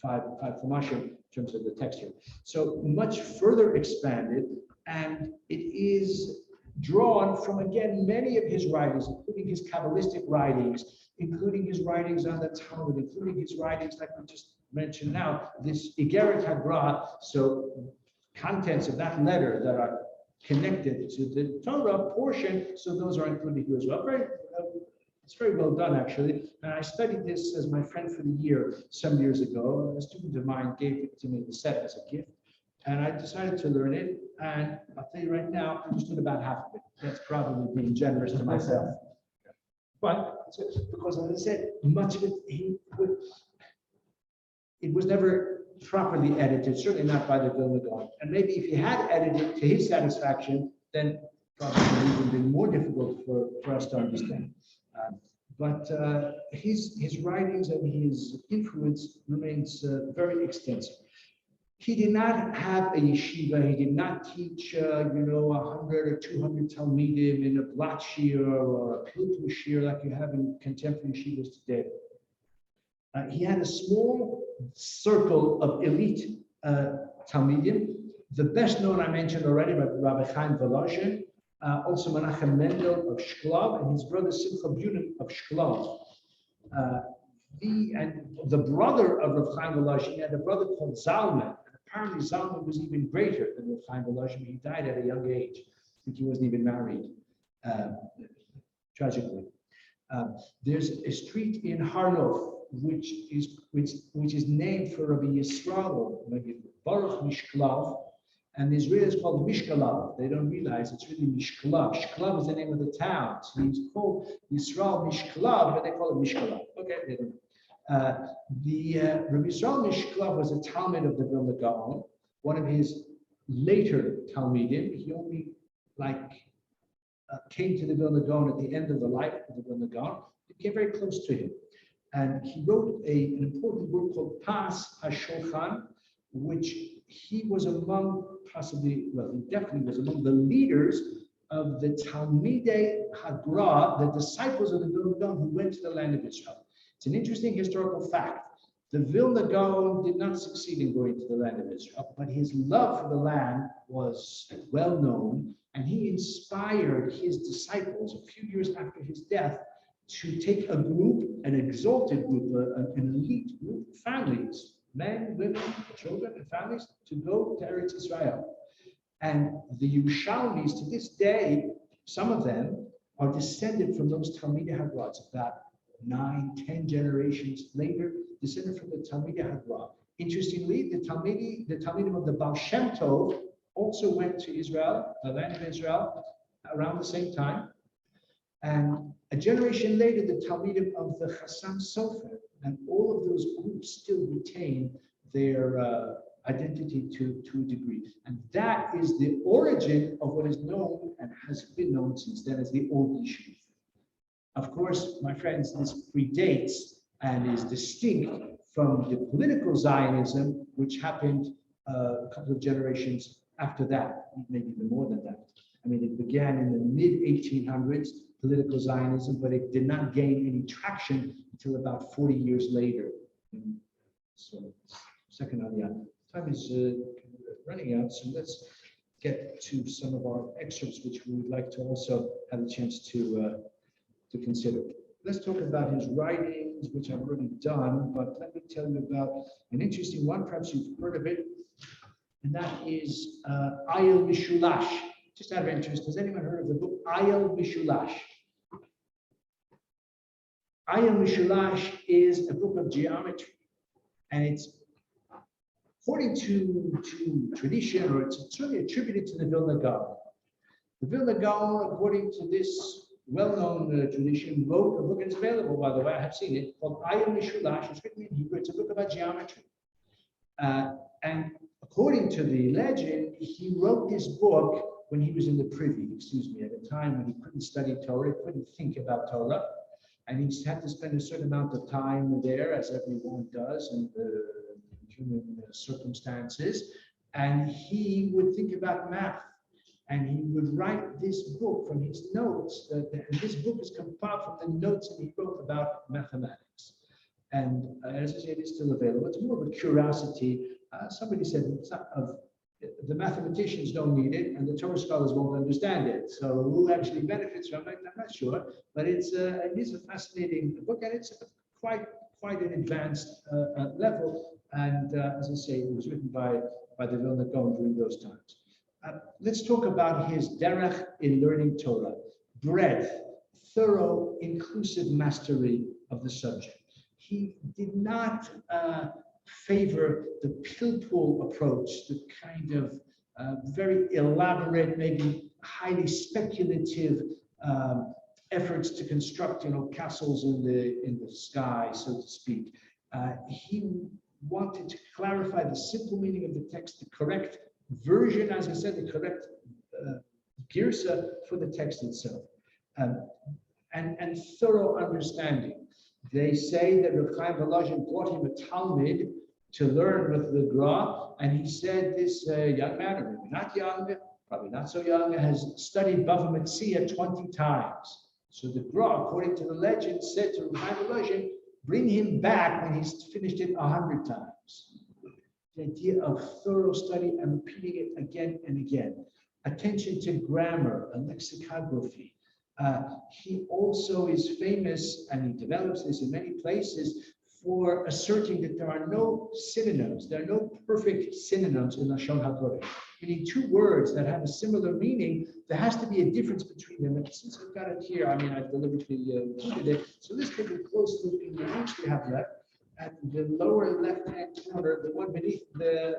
5 Chumashim in terms of the text here. So much further expanded, and it is drawn from, again, many of his writings, including his Kabbalistic writings, including his writings on the Talmud, including his writings like we just mentioned now, this Igeret Hagra, so contents of that letter that are connected to the Torah portion, so those are included here as well. Very It's very well done, actually. And I studied this as my friend for the year some years ago. A student of mine gave it to me, the set as a gift. And I decided to learn it. And I'll tell you right now, I understood about half of it. That's probably being generous to myself. But because, as I said, much of it, it was never properly edited, certainly not by the Vilna Gaon. And maybe if he had edited to his satisfaction, then probably it would have been more difficult for us to understand. But his writings and his influence remains very extensive. He did not have a yeshiva. He did not teach, 100 or 200 talmidim in a blatt shir or a pilpul shir like you have in contemporary yeshivas today. He had a small circle of elite talmidim. The best known I mentioned already, Rabbi Volozhin, also Menachem Mendel of Shklov, and his brother Simcha Bunin of Shklov. The brother of Rav Chaim Volozhin had a brother called Zalman. Apparently, Zalman was even greater than Rav Chaim Volozhin. He died at a young age. I think he wasn't even married, tragically. There's a street in Harlov which is named for Rabbi Yisrael, Baruch Mishklav, and the Israelis call it Mishkalav. They don't realize it's really Mishklav. Shklav is the name of the town. So he's called Yisrael Mishklav, but they call it Mishkalav. Okay, they don't. Rabbi Yisrael Mishklav was a Talmud of the Vilna Gaon, one of his later Talmudim. He only came to the Vilna Gaon at the end of the life of the Vilna Gaon. He became very close to him. And he wrote an important work called Pas HaShulchan, which he was among he definitely was among the leaders of the Talmidei Hagra, the disciples of the Vilna Gaon who went to the land of Israel. It's an interesting historical fact. The Vilna Gaon did not succeed in going to the land of Israel, but his love for the land was well known, and he inspired his disciples a few years after his death to take a group, an exalted group, an elite group of families, men, women, children, and families, to go to Eretz Israel. And the Yerushalmis, to this day, some of them are descended from those Talmidei Hagra. It's about 9-10 generations later, descended from the Talmidei Hagra. Interestingly, the Talmidim of the Baal Shem Tov also went to Israel, the land of Israel, around the same time. And a generation later, the Talmidim of the Chassam Sofer, and all of those groups still retain their identity to a degree. And that is the origin of what is known and has been known since then as the Old Yishuv. Of course, my friends, this predates and is distinct from the political Zionism, which happened a couple of generations after that, maybe even more than that. I mean, it began in the mid-1800s, political Zionism, but it did not gain any traction until about 40 years later. So, second on the other. Time is running out, so let's get to some of our excerpts, which we would like to also have a chance to consider. Let's talk about his writings, which I've already done, but let me tell you about an interesting one. Perhaps you've heard of it, and that is Ayel Mishulash. Just out of interest, has anyone heard of the book Ayel Mishulash? Ayel Mishulash is a book of geometry, and it's according to tradition, or it's certainly attributed to the Vilna Gaon. The Vilna Gaon, according to this well-known tradition, wrote a book, and it's available, by the way, I have seen it, called Ayel Mishulash. It's written in Hebrew. It's a book about geometry. And according to the legend, he wrote this book when he was in the privy, at a time when he couldn't study Torah, couldn't think about Torah, and he had to spend a certain amount of time there, as everyone does in the human circumstances, and he would think about math, and he would write this book from his notes, and this book is compiled from the notes that he wrote about mathematics. And as I said, it's still available. It's more of a curiosity. Somebody said it's not of the mathematicians don't need it, and the Torah scholars won't understand it. So who actually benefits from it? I'm not sure, but it is a fascinating book, and it's quite an advanced level. And as I say, it was written by the Vilna Gaon during those times. Let's talk about his derech in learning Torah, breadth, thorough, inclusive mastery of the subject. He did not favor the pilpul approach, the kind of very elaborate, maybe highly speculative efforts to construct, castles in the sky, so to speak. He wanted to clarify the simple meaning of the text, the correct version, as I said, the correct girsa for the text itself, and thorough understanding. They say that Reb Chaim Volozhin brought him a Talmud to learn with the Gra, and he said this young man, or maybe not young, probably not so young, has studied Bava Metzia 20 times. So the Gra, according to the legend, said to Reb Chaim Volozhin, bring him back when he's finished it 100 times. The idea of thorough study and repeating it again and again. Attention to grammar and lexicography. He also is famous, and he develops this in many places, for asserting that there are no synonyms, there are no perfect synonyms in Lashon HaTorah. Meaning two words that have a similar meaning, there has to be a difference between them. And since I've got it here, I've deliberately included it. So let's take a close look in the inch we have left. At the lower left-hand corner, the one beneath the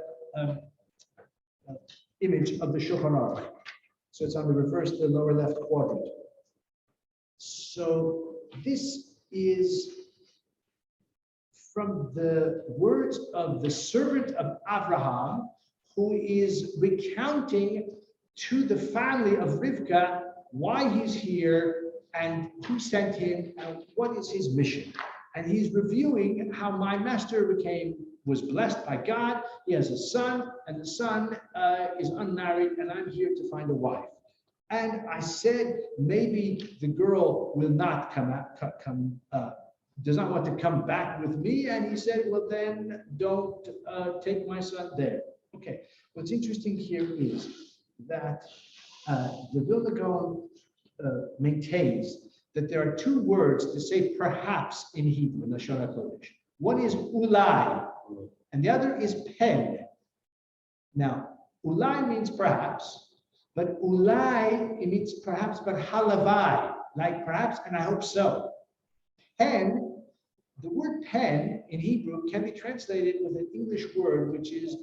image of the Shulchan Aruch. So it's on the reverse, the lower left quadrant. So this is from the words of the servant of Abraham, who is recounting to the family of Rivka why he's here and who sent him and what is his mission. And he's reviewing how my master was blessed by God. He has a son, and the son is unmarried, and I'm here to find a wife. And I said, maybe the girl will not does not want to come back with me. And he said, well, then don't take my son there. Okay, what's interesting here is that the Vilna Gaon maintains that there are two words to say perhaps in Hebrew, in Lashon HaKodesh. One is ulai, and the other is pen. Now, ulai means perhaps, but ulai, it means perhaps, but halavai, like perhaps, and I hope so. Pen, the word pen in Hebrew can be translated with an English word which is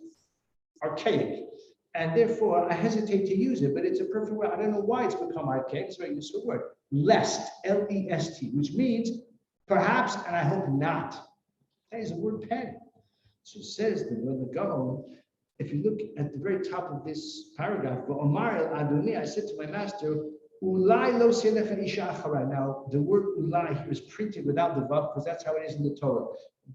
archaic, and therefore I hesitate to use it, but it's a perfect word. I don't know why it's become archaic. It's a very useful word. Lest, L-E-S-T, which means perhaps and I hope not. That is a word pen. So it says the Vilna Gaon, if you look at the very top of this paragraph, I said to my master, Ulai lo selef isha achara. Now, the word ulai here is printed without the vav because that's how it is in the Torah.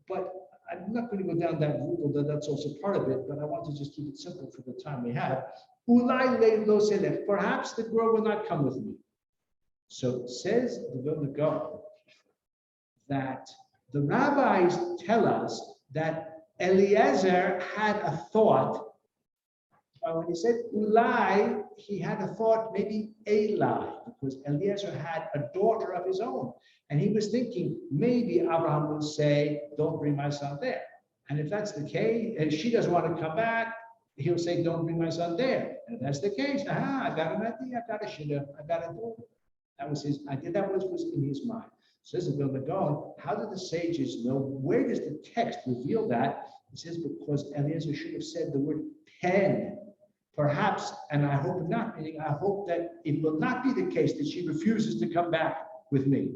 But I'm not going to go down that route, although that's also part of it, but I want to just keep it simple for the time we have. Ulai lo selef. Perhaps the girl will not come with me. So it says the Vilna Gaon that the rabbis tell us that Eliezer had a thought. When he said ulai, he had a thought maybe Eli, because Eliezer had a daughter of his own. And he was thinking, maybe Abraham will say, don't bring my son there. And if that's the case, and she doesn't want to come back, he'll say, don't bring my son there. And if that's the case, I got an idea, I got a shidduch, I got a daughter. That was his idea, that was in his mind. Says the Vilna Gaon, how did the sages know? Where does the text reveal that? It says because Eliezer should have said the word pen. Perhaps, and I hope not, meaning I hope that it will not be the case that she refuses to come back with me.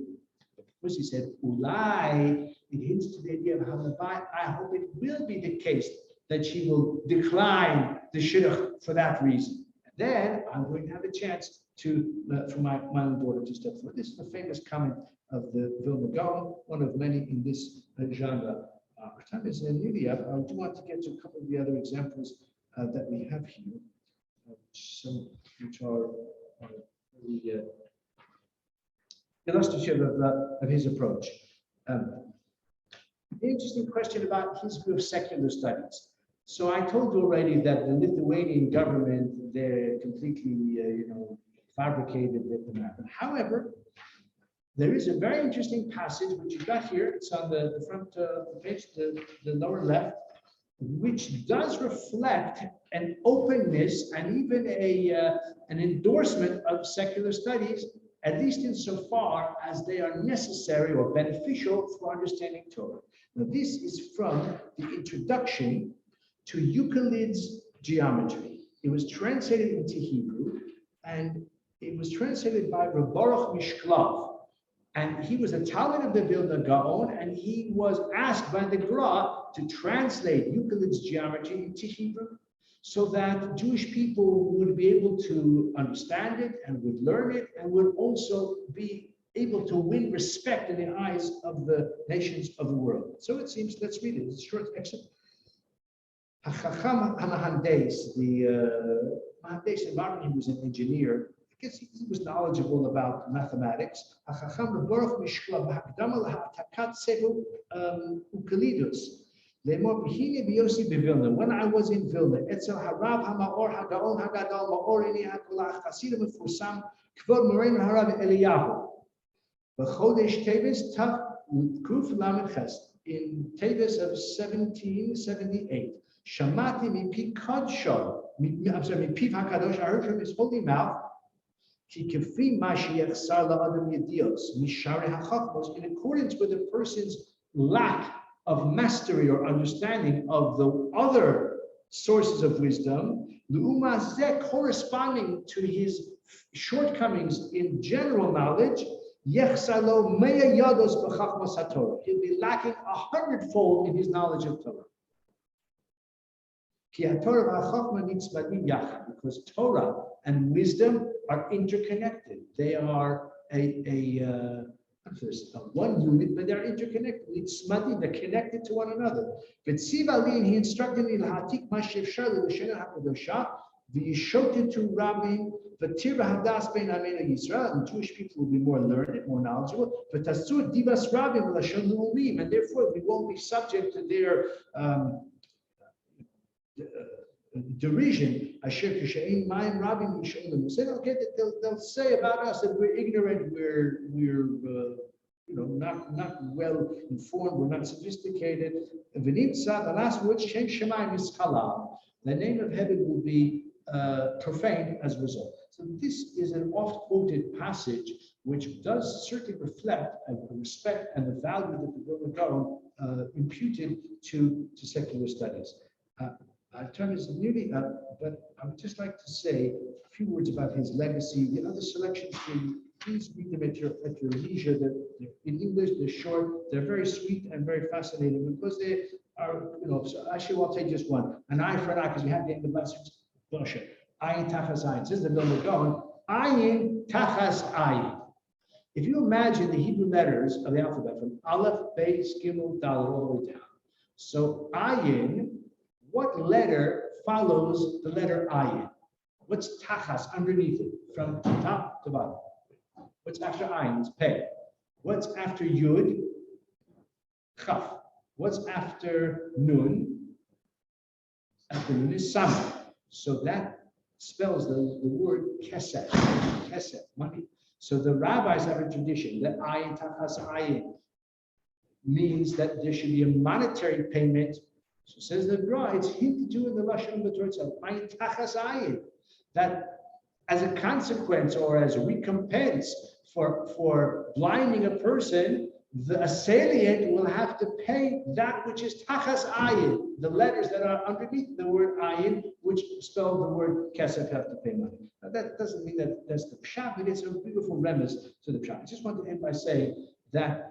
Because he said, ulai, it hints to the idea of halavai. I hope it will be the case that she will decline the shidduch for that reason. And then I'm going to have a chance for my own daughter to step forward. This is the famous comment of the Vilna Gaon, one of many in this genre. Our time is nearly up. I do want to get to a couple of the other examples that we have here, which are really illustrative of his approach. An interesting question about his view of secular studies. So I told you already that the Lithuanian government, they're completely, fabricated the map. However, there is a very interesting passage which you got here. It's on the front page, the lower left, which does reflect an openness and even an endorsement of secular studies at least insofar as they are necessary or beneficial for understanding Torah. Now, this is from the introduction to Euclid's geometry. It was translated into Hebrew, and it was translated by Rabbi Baruch Mishklav. And he was a Talmud of the Vilna Gaon, and he was asked by the Gra to translate Euclid's geometry into Hebrew so that Jewish people would be able to understand it and would learn it and would also be able to win respect in the eyes of the nations of the world. So it seems, let's read it. It's a short excerpt. Hachacham HaMahandes, the Mahandes environment, he was an engineer. I guess he was knowledgeable about mathematics. Hachacham Baruch Mishklav Hakdama Lahatakat Sehu Ukalidus. Lemor B'hine B'yosi B'Vilna. When I was in Vilna, Etzel Harav HaMaor HaGaon HaGadol Maorini HaKolach Chasidim Mefursam Kvod Moreinu Harav Eliyahu. B'chodesh Teves Tav Kuf Lamed Ches. In Teves of 1778. Shamati mipi kadsho, I'm sorry, mipi hakadosh. I heard from his holy mouth. Ki kefi mashiach sar la'adam yedios mishare hachachmos, in accordance with a person's lack of mastery or understanding of the other sources of wisdom, l'umazeh, corresponding to his shortcomings in general knowledge. Yechsalo meya yados b'chachmas haTorah. He'll be lacking 100-fold in his knowledge of Torah. Because Torah and wisdom are interconnected. They are one unit, but they're interconnected. They're connected to one another. But he instructed me the Yishotin to Rabbi, but Tira Hadas Ben Amena Yisrael, and Jewish people will be more learned, more knowledgeable. But Tasur Divas Rabbi Lashon Lu'umim, and therefore we won't be subject to their derision. Asher Kishain Mayim Rabbi Yisholim. They'll say about us that we're ignorant, we're not well informed, we're not sophisticated. The last words, Shem Shemayim is Chalal. The name of heaven will be profaned as a result. So this is an oft-quoted passage which does certainly reflect the respect and the value that the Vilna Gaon imputed to secular studies. Our time is nearly up, but I would just like to say a few words about his legacy. The other selections, please read them at your leisure. They're in English, they're short, they're very sweet and very fascinating because they are, so actually I'll take just one. An eye for an eye, because we have the end of last week's Ayin Tachas Ayin. This is the Vilna Gaon. Ayin Tachas Ayin. If you imagine the Hebrew letters of the alphabet from Aleph, Beis, Gimel, Dalet, all the way down. So Ayin, what letter follows the letter Ayin? What's Tachas underneath it, from top to bottom? What's after Ayin? It's Pei. What's after Yud? Chaf. What's after Nun? After Nun is Samach. So that spells the word Kesef. Kesef, money. So the rabbis have a tradition that Ayin Tachas Ayin means that there should be a monetary payment. So says the Gra, it's hinted to in the Lashon of the Torah itself, Ayin Tachas Ayin, that as a consequence or as a recompense for blinding a person, the assailant will have to pay that which is Tachas Ayin, the letters that are underneath the word Ayin, which spell the word Kesef, have to pay money. Now that doesn't mean that that's the pshat, but it's a beautiful remiss to the pshat. I just want to end by saying that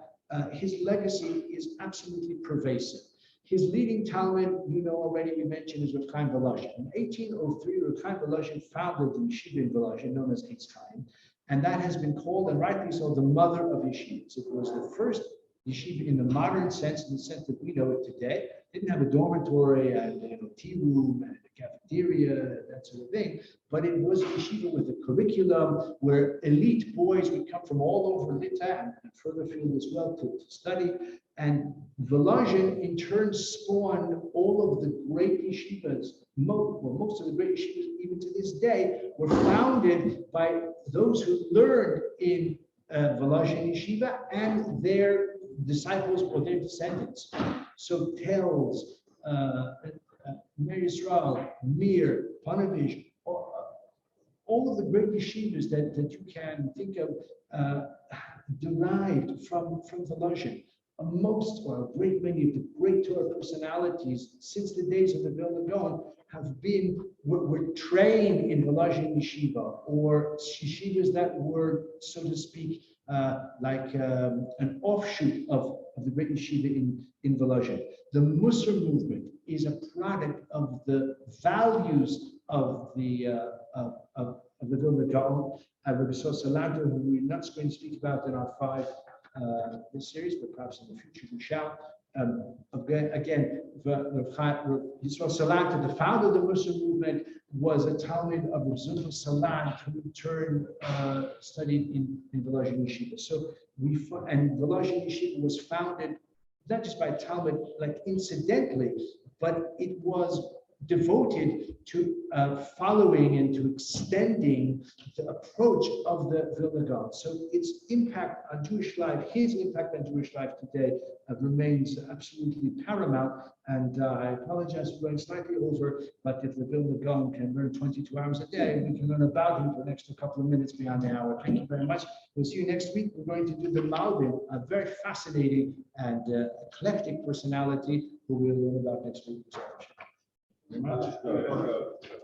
his legacy is absolutely pervasive. His leading Talmud, already we mentioned, is Rav Chaim Volozhin. In 1803, Rav Chaim Volozhin founded the yeshiva in Volozhin, known as Eitz Chaim, and that has been called, and rightly so, the mother of yeshivas. It was the first yeshiva in the modern sense, in the sense that we know it today. It didn't have a dormitory and tea room and a cafeteria, that sort of thing, but it was a yeshiva with a curriculum where elite boys would come from all over Lita and further field as well to study. And Volozhin in turn spawned all of the great yeshivas. Most of the great yeshivas, even to this day, were founded by those who learned in Volozhin yeshiva and their disciples or their descendants. So Telz, Meir Yisrael, Mir, Panovich, all of the great yeshivas that you can think of derived from Volozhin. Most or a great many of the great Torah personalities since the days of the Vilna Gaon were trained in Volozhin yeshiva, or yeshivas that were, so to speak, like an offshoot of the great yeshiva in Volozhin. The Musar movement is a product of the values of the Vilna Gaon. Rabbi Salanter, who we're not going to speak about in our 5 this series, but perhaps in the future we shall. Again, Yisrael Salanter, the founder of the Musar movement, was a Talmud of Rabbi Salant, who in turn studied in Volozhin Yeshiva. So Volozhin Yeshiva was founded not just by Talmud, like incidentally, but it was devoted to following and to extending the approach of the Vilna Gaon. So its impact on Jewish life, his impact on Jewish life today remains absolutely paramount. And I apologize for going slightly over, but if the Vilna Gaon can learn 22 hours a day, we can learn about him for the next couple of minutes beyond the hour. Thank you very much. We'll see you next week. We're going to do the Malbim, a very fascinating and eclectic personality who we'll learn about next week. Very much.